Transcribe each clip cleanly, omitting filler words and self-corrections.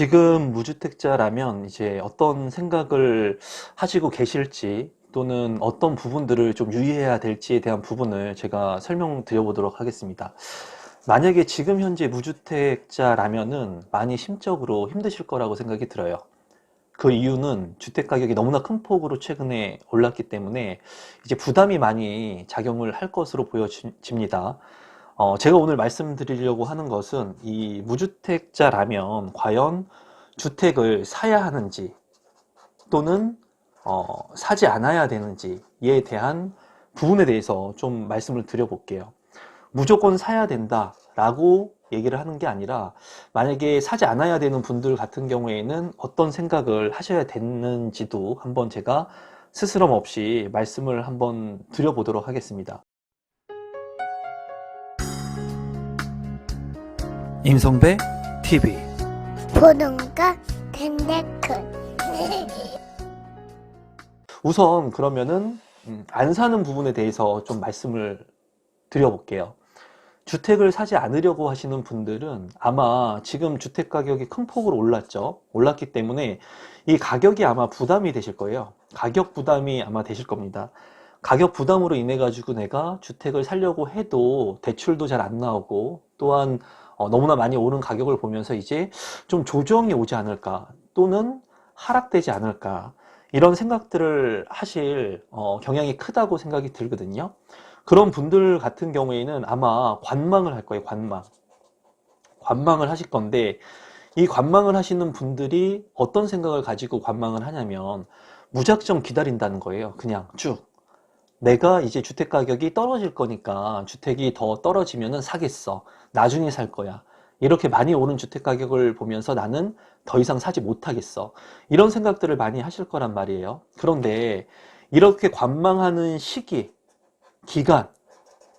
지금 무주택자라면 이제 어떤 생각을 하시고 계실지 또는 어떤 부분들을 좀 유의해야 될지에 대한 부분을 제가 설명드려 보도록 하겠습니다. 만약에 지금 현재 무주택자라면은 많이 심적으로 힘드실 거라고 생각이 들어요. 그 이유는 주택 가격이 너무나 큰 폭으로 최근에 올랐기 때문에 이제 부담이 많이 작용을 할 것으로 보여집니다. 제가 오늘 말씀드리려고 하는 것은 이 무주택자라면 과연 주택을 사야 하는지 또는 사지 않아야 되는지에 대한 부분에 대해서 좀 말씀을 드려볼게요. 무조건 사야 된다라고 얘기를 하는 게 아니라 만약에 사지 않아야 되는 분들 같은 경우에는 어떤 생각을 하셔야 되는지도 한번 제가 스스럼 없이 말씀을 한번 드려보도록 하겠습니다. 임성배 TV 보동과 덴데크 우선 그러면은 안 사는 부분에 대해서 좀 말씀을 드려볼게요. 주택을 사지 않으려고 하시는 분들은 아마 지금 주택 가격이 큰 폭으로 올랐죠. 올랐기 때문에 이 가격이 아마 부담이 되실 거예요. 가격 부담이 아마 되실 겁니다. 가격 부담으로 인해 가지고 내가 주택을 사려고 해도 대출도 잘 안 나오고 또한 너무나 많이 오른 가격을 보면서 이제 좀 조정이 오지 않을까 또는 하락되지 않을까 이런 생각들을 하실 경향이 크다고 생각이 들거든요. 그런 분들 같은 경우에는 아마 관망을 할 거예요. 관망을 하실 건데 이 관망을 하시는 분들이 어떤 생각을 가지고 관망을 하냐면 무작정 기다린다는 거예요. 그냥 쭉 내가 이제 주택 가격이 떨어질 거니까 주택이 더 떨어지면은 사겠어. 나중에 살 거야. 이렇게 많이 오른 주택 가격을 보면서 나는 더 이상 사지 못하겠어. 이런 생각들을 많이 하실 거란 말이에요. 그런데 이렇게 관망하는 시기, 기간,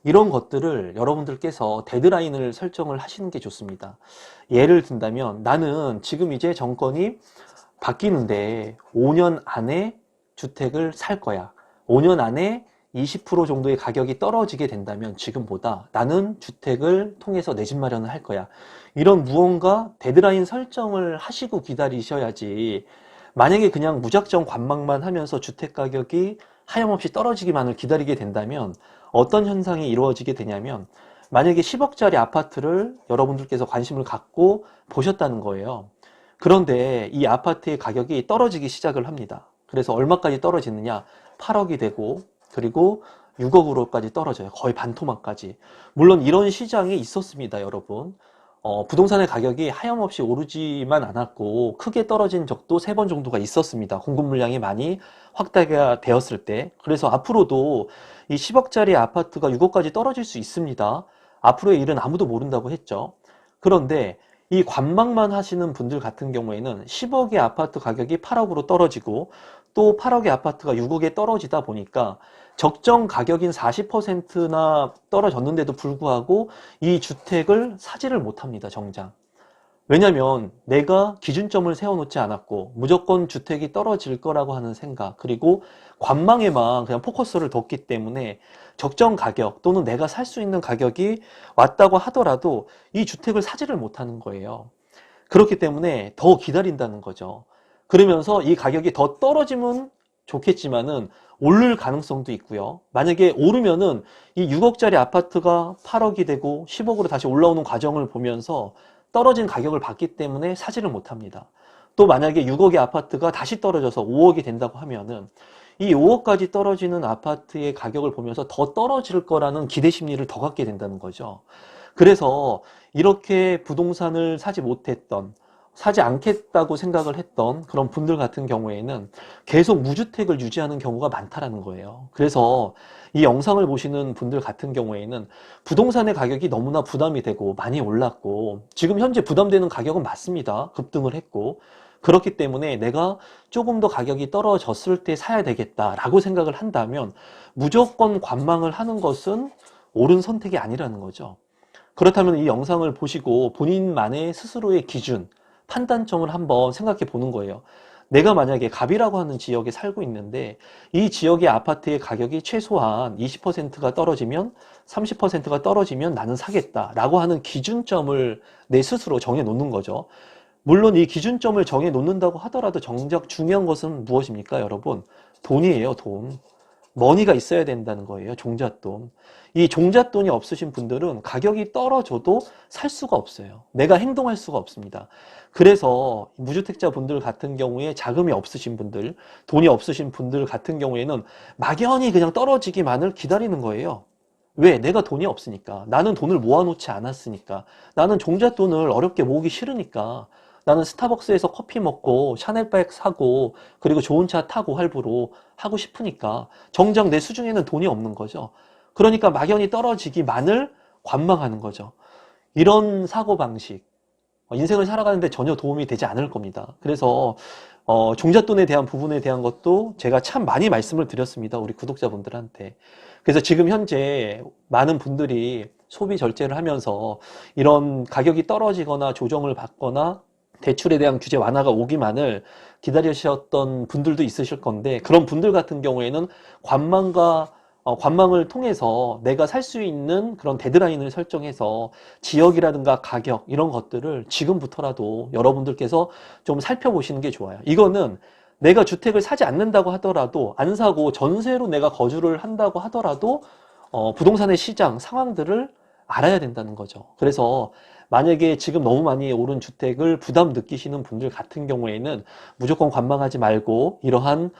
이런 것들을 여러분들께서 데드라인을 설정을 하시는 게 좋습니다. 예를 든다면 나는 지금 이제 정권이 바뀌는데 5년 안에 주택을 살 거야. 5년 안에 20% 정도의 가격이 떨어지게 된다면 지금보다 나는 주택을 통해서 내 집 마련을 할 거야. 이런 무언가 데드라인 설정을 하시고 기다리셔야지 만약에 그냥 무작정 관망만 하면서 주택 가격이 하염없이 떨어지기만을 기다리게 된다면 어떤 현상이 이루어지게 되냐면 만약에 10억짜리 아파트를 여러분들께서 관심을 갖고 보셨다는 거예요. 그런데 이 아파트의 가격이 떨어지기 시작을 합니다. 그래서 얼마까지 떨어지느냐? 8억이 되고 그리고 6억으로까지 떨어져요. 거의 반토막까지. 물론 이런 시장이 있었습니다, 여러분. 부동산의 가격이 하염없이 오르지만 않았고 크게 떨어진 적도 3번 정도가 있었습니다. 공급 물량이 많이 확대가 되었을 때. 그래서 앞으로도 이 10억짜리 아파트가 6억까지 떨어질 수 있습니다. 앞으로의 일은 아무도 모른다고 했죠. 그런데 이 관망만 하시는 분들 같은 경우에는 10억의 아파트 가격이 8억으로 떨어지고 또 8억의 아파트가 6억에 떨어지다 보니까 적정 가격인 40%나 떨어졌는데도 불구하고 이 주택을 사지를 못합니다, 정작. 왜냐면 내가 기준점을 세워놓지 않았고 무조건 주택이 떨어질 거라고 하는 생각 그리고 관망에만 그냥 포커스를 뒀기 때문에 적정 가격 또는 내가 살 수 있는 가격이 왔다고 하더라도 이 주택을 사지를 못하는 거예요. 그렇기 때문에 더 기다린다는 거죠. 그러면서 이 가격이 더 떨어지면 좋겠지만은 오를 가능성도 있고요. 만약에 오르면은 이 6억짜리 아파트가 8억이 되고 10억으로 다시 올라오는 과정을 보면서 떨어진 가격을 받기 때문에 사지를 못합니다. 또 만약에 6억의 아파트가 다시 떨어져서 5억이 된다고 하면은 이 5억까지 떨어지는 아파트의 가격을 보면서 더 떨어질 거라는 기대 심리를 더 갖게 된다는 거죠. 그래서 이렇게 부동산을 사지 못했던 사지 않겠다고 생각을 했던 그런 분들 같은 경우에는 계속 무주택을 유지하는 경우가 많다라는 거예요. 그래서 이 영상을 보시는 분들 같은 경우에는 부동산의 가격이 너무나 부담이 되고 많이 올랐고 지금 현재 부담되는 가격은 맞습니다. 급등을 했고 그렇기 때문에 내가 조금 더 가격이 떨어졌을 때 사야 되겠다라고 생각을 한다면 무조건 관망을 하는 것은 옳은 선택이 아니라는 거죠. 그렇다면 이 영상을 보시고 본인만의 스스로의 기준, 판단점을 한번 생각해 보는 거예요. 내가 만약에 갑이라고 하는 지역에 살고 있는데 이 지역의 아파트의 가격이 최소한 20%가 떨어지면 30%가 떨어지면 나는 사겠다라고 하는 기준점을 내 스스로 정해 놓는 거죠. 물론 이 기준점을 정해 놓는다고 하더라도 정작 중요한 것은 무엇입니까, 여러분? 돈이에요, 돈. 머니가 있어야 된다는 거예요, 종잣돈. 이 종잣돈이 없으신 분들은 가격이 떨어져도 살 수가 없어요. 내가 행동할 수가 없습니다. 그래서 무주택자 분들 같은 경우에 자금이 없으신 분들, 돈이 없으신 분들 같은 경우에는 막연히 그냥 떨어지기만을 기다리는 거예요. 왜? 내가 돈이 없으니까. 나는 돈을 모아놓지 않았으니까. 나는 종잣돈을 어렵게 모으기 싫으니까. 나는 스타벅스에서 커피 먹고 샤넬백 사고 그리고 좋은 차 타고 할부로 하고 싶으니까 정작 내 수중에는 돈이 없는 거죠. 그러니까 막연히 떨어지기만을 관망하는 거죠. 이런 사고방식, 인생을 살아가는데 전혀 도움이 되지 않을 겁니다. 그래서 종잣돈에 대한 부분에 대한 것도 제가 참 많이 말씀을 드렸습니다. 우리 구독자분들한테. 그래서 지금 현재 많은 분들이 소비 절제를 하면서 이런 가격이 떨어지거나 조정을 받거나 대출에 대한 규제 완화가 오기만을 기다리셨던 분들도 있으실 건데, 그런 분들 같은 경우에는 관망을 통해서 내가 살 수 있는 그런 데드라인을 설정해서 지역이라든가 가격 이런 것들을 지금부터라도 여러분들께서 좀 살펴보시는 게 좋아요. 이거는 내가 주택을 사지 않는다고 하더라도, 안 사고 전세로 내가 거주를 한다고 하더라도 부동산의 시장 상황들을 알아야 된다는 거죠. 그래서 만약에 지금 너무 많이 오른 주택을 부담 느끼시는 분들 같은 경우에는 무조건 관망하지 말고 이러한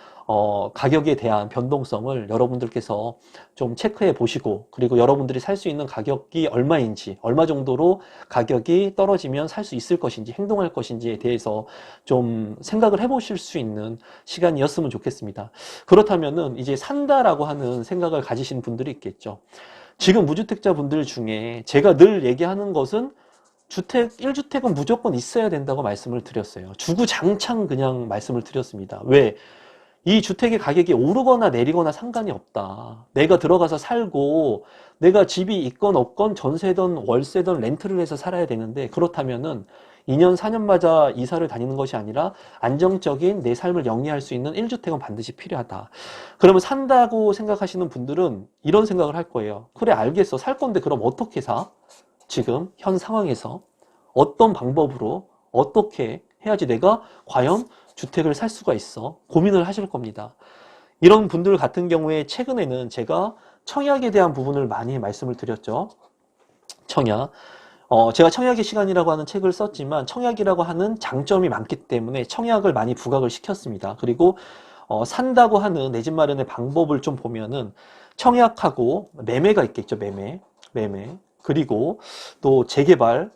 가격에 대한 변동성을 여러분들께서 좀 체크해 보시고, 그리고 여러분들이 살 수 있는 가격이 얼마인지, 얼마 정도로 가격이 떨어지면 살 수 있을 것인지, 행동할 것인지에 대해서 좀 생각을 해 보실 수 있는 시간이었으면 좋겠습니다. 그렇다면은 이제 산다라고 하는 생각을 가지신 분들이 있겠죠. 지금 무주택자 분들 중에 제가 늘 얘기하는 것은 1주택은 무조건 있어야 된다고 말씀을 드렸어요. 주구장창 그냥 말씀을 드렸습니다. 왜? 이 주택의 가격이 오르거나 내리거나 상관이 없다. 내가 들어가서 살고, 내가 집이 있건 없건 전세든 월세든 렌트를 해서 살아야 되는데, 그렇다면은 2년, 4년마다 이사를 다니는 것이 아니라 안정적인 내 삶을 영위할 수 있는 1주택은 반드시 필요하다. 그러면 산다고 생각하시는 분들은 이런 생각을 할 거예요. 그래, 알겠어. 살 건데 그럼 어떻게 사? 지금 현 상황에서 어떤 방법으로 어떻게 해야지 내가 과연 주택을 살 수가 있어? 고민을 하실 겁니다. 이런 분들 같은 경우에 최근에는 제가 청약에 대한 부분을 많이 말씀을 드렸죠. 청약. 제가 청약의 시간이라고 하는 책을 썼지만 청약이라고 하는 장점이 많기 때문에 청약을 많이 부각을 시켰습니다. 그리고 산다고 하는 내 집 마련의 방법을 좀 보면은 청약하고 매매가 있겠죠. 매매. 그리고 또 재개발,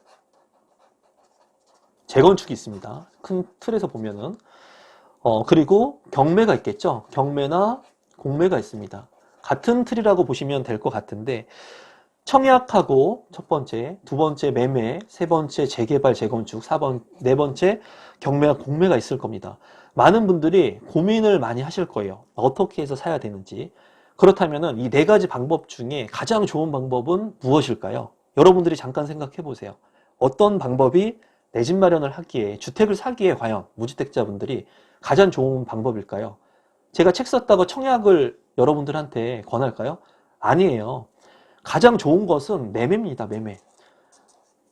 재건축이 있습니다. 큰 틀에서 보면은. 그리고 경매가 있겠죠. 경매나 공매가 있습니다. 같은 틀이라고 보시면 될 것 같은데, 청약하고 첫 번째, 두 번째 매매, 세 번째 재개발, 재건축, 네 번째 경매와 공매가 있을 겁니다. 많은 분들이 고민을 많이 하실 거예요. 어떻게 해서 사야 되는지. 그렇다면은 이 네 가지 방법 중에 가장 좋은 방법은 무엇일까요? 여러분들이 잠깐 생각해 보세요. 어떤 방법이 내 집 마련을 하기에, 주택을 사기에 과연 무주택자분들이 가장 좋은 방법일까요? 제가 책 썼다고 청약을 여러분들한테 권할까요? 아니에요. 가장 좋은 것은 매매입니다. 매매.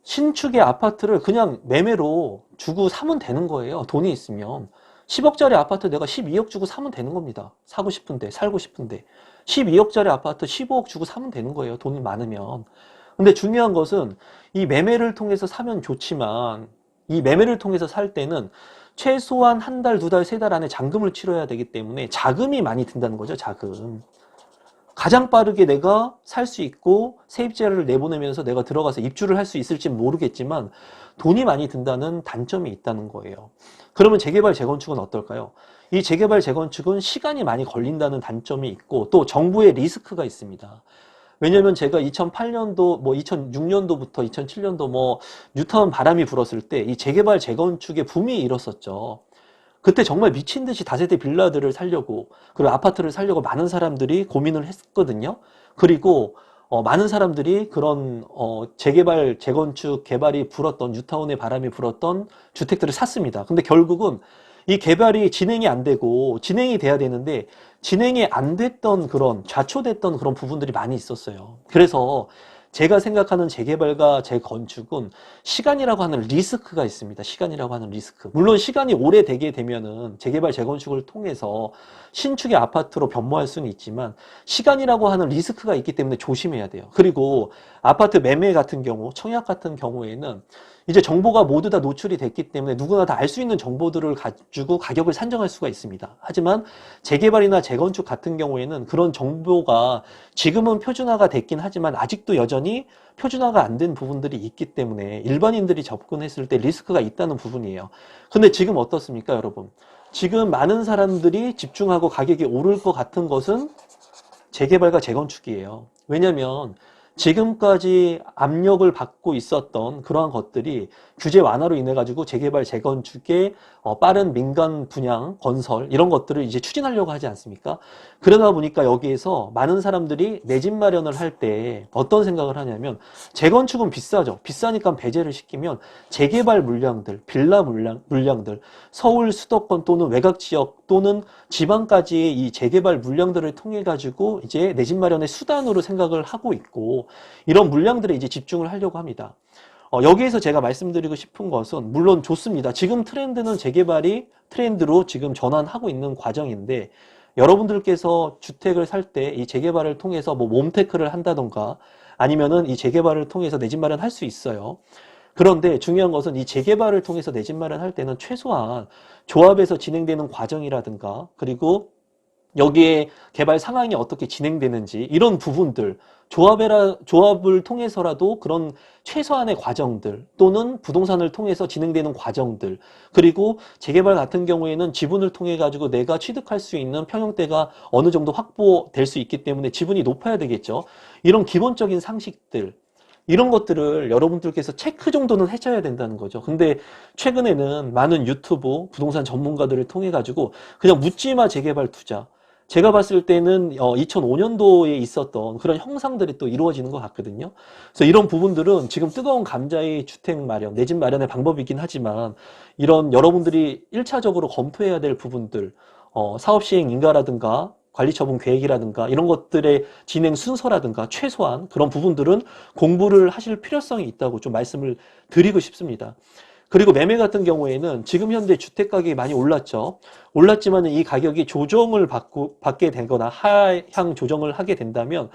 신축의 아파트를 그냥 매매로 주고 사면 되는 거예요. 돈이 있으면. 10억짜리 아파트 내가 12억 주고 사면 되는 겁니다. 사고 싶은데, 살고 싶은데. 12억짜리 아파트 15억 주고 사면 되는 거예요. 돈이 많으면. 근데 중요한 것은 이 매매를 통해서 사면 좋지만, 이 매매를 통해서 살 때는 최소한 한 달, 두 달, 세 달 안에 잔금을 치러야 되기 때문에 자금이 많이 든다는 거죠. 자금. 가장 빠르게 내가 살 수 있고 세입자를 내보내면서 내가 들어가서 입주를 할 수 있을지 모르겠지만 돈이 많이 든다는 단점이 있다는 거예요. 그러면 재개발, 재건축은 어떨까요? 이 재개발, 재건축은 시간이 많이 걸린다는 단점이 있고 또 정부의 리스크가 있습니다. 왜냐면 제가 2008년도, 2006년도부터 2007년도 뉴턴 바람이 불었을 때 이 재개발, 재건축의 붐이 일었었죠. 그때 정말 미친 듯이 다세대 빌라들을 살려고, 그리고 아파트를 살려고 많은 사람들이 고민을 했거든요. 그리고 많은 사람들이 그런 재개발, 재건축 개발이 불었던, 뉴타운의 바람이 불었던 주택들을 샀습니다. 근데 결국은 이 개발이 진행이 안 되고, 진행이 돼야 되는데 진행이 안 됐던, 그런 좌초됐던 그런 부분들이 많이 있었어요. 그래서 제가 생각하는 재개발과 재건축은 시간이라고 하는 리스크가 있습니다. 시간이라고 하는 리스크. 물론 시간이 오래되게 되면은 재개발, 재건축을 통해서 신축의 아파트로 변모할 수는 있지만 시간이라고 하는 리스크가 있기 때문에 조심해야 돼요. 그리고 아파트 매매 같은 경우, 청약 같은 경우에는 이제 정보가 모두 다 노출이 됐기 때문에 누구나 다 알 수 있는 정보들을 가지고 가격을 산정할 수가 있습니다. 하지만 재개발이나 재건축 같은 경우에는 그런 정보가 지금은 표준화가 됐긴 하지만 아직도 여전히 표준화가 안 된 부분들이 있기 때문에 일반인들이 접근했을 때 리스크가 있다는 부분이에요. 근데 지금 어떻습니까, 여러분? 지금 많은 사람들이 집중하고 가격이 오를 것 같은 것은 재개발과 재건축이에요. 왜냐하면 지금까지 압력을 받고 있었던 그러한 것들이 규제 완화로 인해 가지고 재개발, 재건축의 빠른 민간 분양, 건설 이런 것들을 이제 추진하려고 하지 않습니까? 그러다 보니까 여기에서 많은 사람들이 내 집 마련을 할 때 어떤 생각을 하냐면 재건축은 비싸죠. 비싸니까 배제를 시키면 재개발 물량들, 빌라 물량들, 서울 수도권 또는 외곽 지역 또는 지방까지의 이 재개발 물량들을 통해 가지고 이제 내 집 마련의 수단으로 생각을 하고 있고 이런 물량들에 이제 집중을 하려고 합니다. 여기에서 제가 말씀드리고 싶은 것은 물론 좋습니다. 지금 트렌드는 재개발이 트렌드로 지금 전환하고 있는 과정인데 여러분들께서 주택을 살 때 이 재개발을 통해서 뭐 몸테크를 한다던가 아니면은 이 재개발을 통해서 내 집 마련할 수 있어요. 그런데 중요한 것은 이 재개발을 통해서 내 집 마련할 때는 최소한 조합에서 진행되는 과정이라든가 그리고 여기에 개발 상황이 어떻게 진행되는지 이런 부분들 조합을 통해서라도 그런 최소한의 과정들 또는 부동산을 통해서 진행되는 과정들 그리고 재개발 같은 경우에는 지분을 통해 가지고 내가 취득할 수 있는 평형대가 어느 정도 확보될 수 있기 때문에 지분이 높아야 되겠죠. 이런 기본적인 상식들 이런 것들을 여러분들께서 체크 정도는 해줘야 된다는 거죠. 근데 최근에는 많은 유튜브 부동산 전문가들을 통해 가지고 그냥 묻지마 재개발 투자 제가 봤을 때는 2005년도에 있었던 그런 형상들이 또 이루어지는 것 같거든요. 그래서 이런 부분들은 지금 뜨거운 감자의 주택 마련, 내 집 마련의 방법이긴 하지만 이런 여러분들이 1차적으로 검토해야 될 부분들, 사업 시행 인가라든가 관리처분 계획이라든가 이런 것들의 진행 순서라든가 최소한 그런 부분들은 공부를 하실 필요성이 있다고 좀 말씀을 드리고 싶습니다. 그리고 매매 같은 경우에는 지금 현재 주택 가격이 많이 올랐죠. 올랐지만 이 가격이 조정을 받게 되거나 하향 조정을 하게 된다면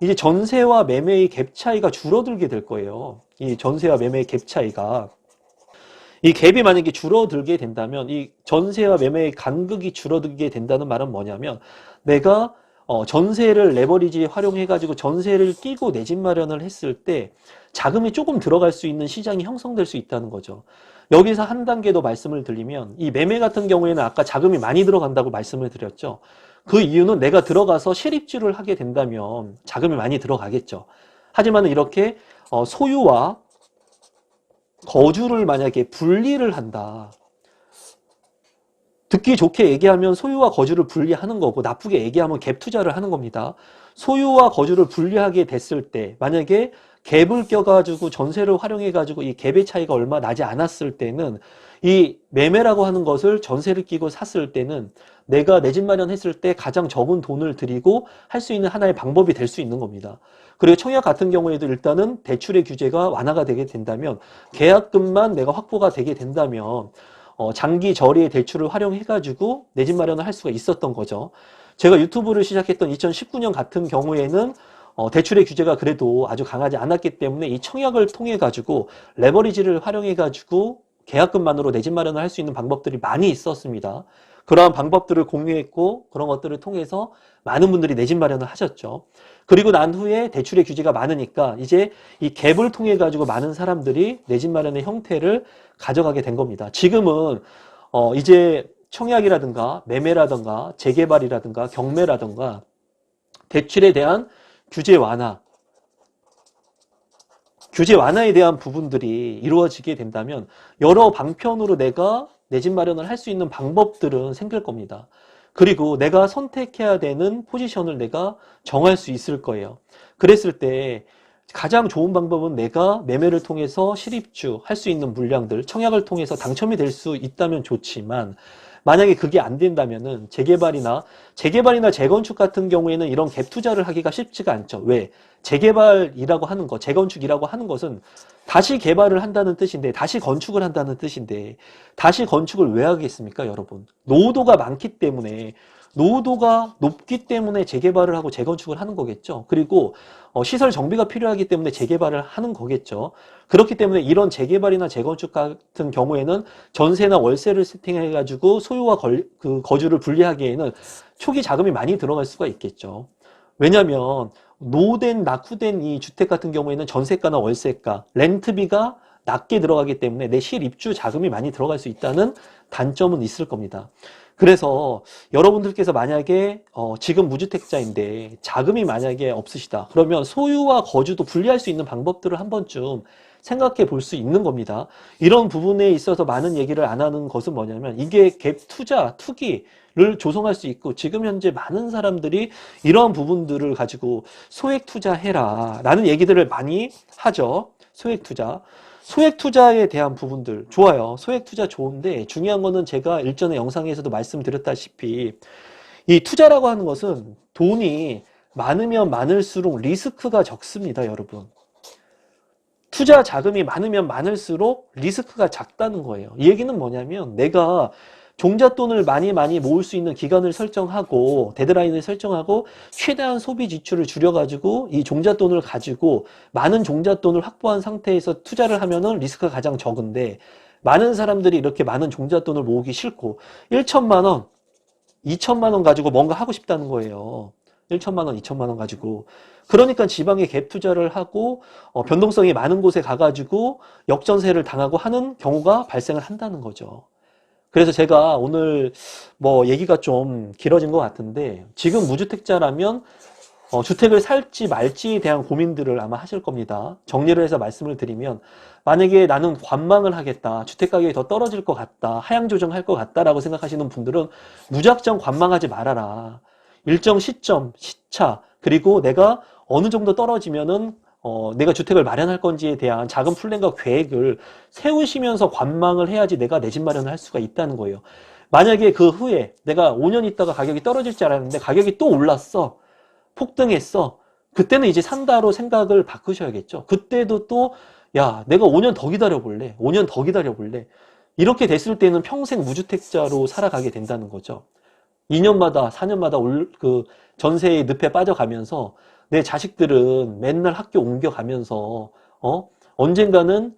이제 전세와 매매의 갭 차이가 줄어들게 될 거예요. 이 전세와 매매의 갭 차이가. 이 갭이 만약에 줄어들게 된다면 이 전세와 매매의 간극이 줄어들게 된다는 말은 뭐냐면 내가 전세를 레버리지 활용해 가지고 전세를 끼고 내 집 마련을 했을 때 자금이 조금 들어갈 수 있는 시장이 형성될 수 있다는 거죠. 여기서 한 단계 더 말씀을 드리면 이 매매 같은 경우에는 아까 자금이 많이 들어간다고 말씀을 드렸죠. 그 이유는 내가 들어가서 실입주를 하게 된다면 자금이 많이 들어가겠죠. 하지만 이렇게 소유와 거주를 만약에 분리를 한다. 듣기 좋게 얘기하면 소유와 거주를 분리하는 거고 나쁘게 얘기하면 갭 투자를 하는 겁니다. 소유와 거주를 분리하게 됐을 때 만약에 갭을 껴가지고 전세를 활용해가지고 이 갭의 차이가 얼마 나지 않았을 때는 이 매매라고 하는 것을 전세를 끼고 샀을 때는 내가 내 집 마련했을 때 가장 적은 돈을 들이고 할 수 있는 하나의 방법이 될 수 있는 겁니다. 그리고 청약 같은 경우에도 일단은 대출의 규제가 완화가 되게 된다면 계약금만 내가 확보가 되게 된다면 장기 저리의 대출을 활용해가지고 내 집 마련을 할 수가 있었던 거죠. 제가 유튜브를 시작했던 2019년 같은 경우에는 대출의 규제가 그래도 아주 강하지 않았기 때문에 이 청약을 통해 가지고 레버리지를 활용해 가지고 계약금만으로 내 집 마련을 할 수 있는 방법들이 많이 있었습니다. 그러한 방법들을 공유했고 그런 것들을 통해서 많은 분들이 내 집 마련을 하셨죠. 그리고 난 후에 대출의 규제가 많으니까 이제 이 갭을 통해 가지고 많은 사람들이 내 집 마련의 형태를 가져가게 된 겁니다. 지금은 이제 청약이라든가 매매라든가 재개발이라든가 경매라든가 대출에 대한 규제 완화에 대한 부분들이 이루어지게 된다면 여러 방편으로 내가 내 집 마련을 할 수 있는 방법들은 생길 겁니다. 그리고 내가 선택해야 되는 포지션을 내가 정할 수 있을 거예요. 그랬을 때 가장 좋은 방법은 내가 매매를 통해서 실입주 할 수 있는 물량들, 청약을 통해서 당첨이 될 수 있다면 좋지만 만약에 그게 안 된다면은 재개발이나 재건축 같은 경우에는 이런 갭 투자를 하기가 쉽지가 않죠. 왜? 재개발이라고 하는 것, 재건축이라고 하는 것은 다시 개발을 한다는 뜻인데, 다시 건축을 한다는 뜻인데, 다시 건축을 왜 하겠습니까, 여러분? 노후도가 많기 때문에, 노후도가 높기 때문에 재개발을 하고 재건축을 하는 거겠죠. 그리고 시설 정비가 필요하기 때문에 재개발을 하는 거겠죠. 그렇기 때문에 이런 재개발이나 재건축 같은 경우에는 전세나 월세를 세팅해가지고 소유와 거주를 분리하기에는 초기 자금이 많이 들어갈 수가 있겠죠. 왜냐하면 낙후된 이 주택 같은 경우에는 전세가나 월세가, 렌트비가 낮게 들어가기 때문에 내 실입주 자금이 많이 들어갈 수 있다는 단점은 있을 겁니다. 그래서 여러분들께서 만약에 지금 무주택자인데 자금이 만약에 없으시다. 그러면 소유와 거주도 분리할 수 있는 방법들을 한 번쯤 생각해 볼 수 있는 겁니다. 이런 부분에 있어서 많은 얘기를 안 하는 것은 뭐냐면 이게 갭 투자, 투기를 조성할 수 있고 지금 현재 많은 사람들이 이러한 부분들을 가지고 소액 투자해라 라는 얘기들을 많이 하죠. 소액 투자. 소액 투자에 대한 부분들 좋아요. 소액 투자 좋은데 중요한 거는 제가 일전에 영상에서도 말씀드렸다시피 이 투자라고 하는 것은 돈이 많으면 많을수록 리스크가 적습니다, 여러분. 투자 자금이 많으면 많을수록 리스크가 작다는 거예요. 이 얘기는 뭐냐면 내가 종잣돈을 많이 모을 수 있는 기간을 설정하고 데드라인을 설정하고 최대한 소비 지출을 줄여가지고 이 종잣돈을 가지고 많은 종잣돈을 확보한 상태에서 투자를 하면은 리스크가 가장 적은데 많은 사람들이 이렇게 많은 종잣돈을 모으기 싫고 1천만 원, 2천만 원 가지고 뭔가 하고 싶다는 거예요. 1천만 원, 2천만 원 가지고. 그러니까 지방에 갭 투자를 하고 변동성이 많은 곳에 가가지고 역전세를 당하고 하는 경우가 발생을 한다는 거죠. 그래서 제가 오늘 뭐 얘기가 좀 길어진 것 같은데 지금 무주택자라면 주택을 살지 말지에 대한 고민들을 아마 하실 겁니다. 정리를 해서 말씀을 드리면 만약에 나는 관망을 하겠다. 주택가격이 더 떨어질 것 같다. 하향 조정할 것 같다라고 생각하시는 분들은 무작정 관망하지 말아라. 일정 시점, 시차, 그리고 내가 어느 정도 떨어지면은 내가 주택을 마련할 건지에 대한 자금 플랜과 계획을 세우시면서 관망을 해야지 내가 내 집 마련을 할 수가 있다는 거예요. 만약에 그 후에 내가 5년 있다가 가격이 떨어질 줄 알았는데 가격이 또 올랐어. 폭등했어. 그때는 이제 산다로 생각을 바꾸셔야겠죠. 그때도 또, 야, 내가 5년 더 기다려볼래. 5년 더 기다려볼래. 이렇게 됐을 때는 평생 무주택자로 살아가게 된다는 거죠. 2년마다, 4년마다 전세의 늪에 빠져가면서 내 자식들은 맨날 학교 옮겨가면서, 언젠가는,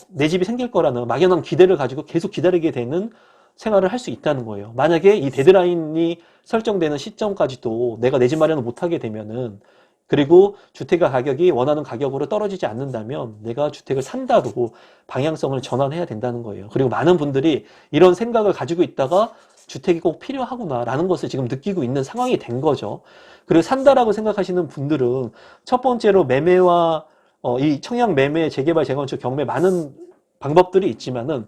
내 집이 생길 거라는 막연한 기대를 가지고 계속 기다리게 되는 생활을 할 수 있다는 거예요. 만약에 이 데드라인이 설정되는 시점까지도 내가 내 집 마련을 못하게 되면은 그리고 주택 가격이 원하는 가격으로 떨어지지 않는다면 내가 주택을 산다고 방향성을 전환해야 된다는 거예요. 그리고 많은 분들이 이런 생각을 가지고 있다가 주택이 꼭 필요하구나 라는 것을 지금 느끼고 있는 상황이 된 거죠. 그리고 산다라고 생각하시는 분들은 첫 번째로 매매와 이 청약 매매, 재개발, 재건축, 경매 많은 방법들이 있지만은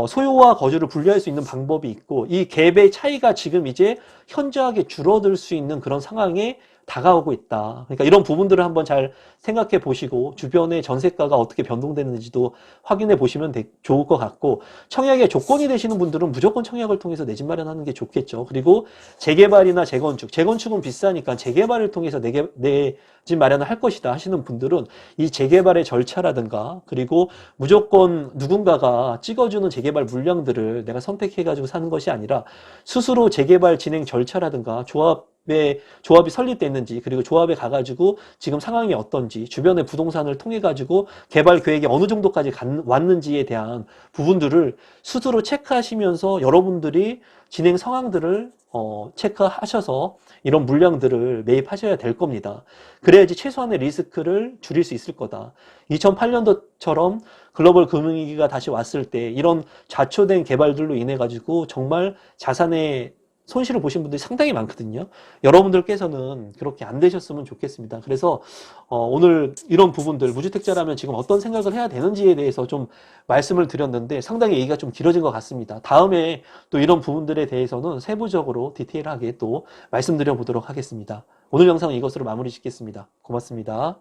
소유와 거주를 분리할 수 있는 방법이 있고 이 갭의 차이가 지금 이제 현저하게 줄어들 수 있는 그런 상황에 다가오고 있다. 그러니까 이런 부분들을 한번 잘 생각해 보시고 주변의 전세가가 어떻게 변동되는지도 확인해 보시면 좋을 것 같고 청약의 조건이 되시는 분들은 무조건 청약을 통해서 내 집 마련하는 게 좋겠죠. 그리고 재개발이나 재건축은 비싸니까 재개발을 통해서 내 집 마련을 할 것이다 하시는 분들은 이 재개발의 절차라든가 그리고 무조건 누군가가 찍어주는 재개발 물량들을 내가 선택해가지고 사는 것이 아니라 스스로 재개발 진행 절차라든가 조합이 설립됐는지 그리고 조합에 가가지고 지금 상황이 어떤지 주변의 부동산을 통해 가지고 개발 계획이 어느 정도까지 왔는지에 대한 부분들을 스스로 체크하시면서 여러분들이 진행 상황들을 체크하셔서 이런 물량들을 매입하셔야 될 겁니다. 그래야지 최소한의 리스크를 줄일 수 있을 거다. 2008년도처럼 글로벌 금융위기가 다시 왔을 때 이런 좌초된 개발들로 인해 가지고 정말 자산의 손실을 보신 분들이 상당히 많거든요. 여러분들께서는 그렇게 안 되셨으면 좋겠습니다. 그래서 오늘 이런 부분들 무주택자라면 지금 어떤 생각을 해야 되는지에 대해서 좀 말씀을 드렸는데 상당히 얘기가 좀 길어진 것 같습니다. 다음에 또 이런 부분들에 대해서는 세부적으로 디테일하게 또 말씀드려 보도록 하겠습니다. 오늘 영상은 이것으로 마무리 짓겠습니다. 고맙습니다.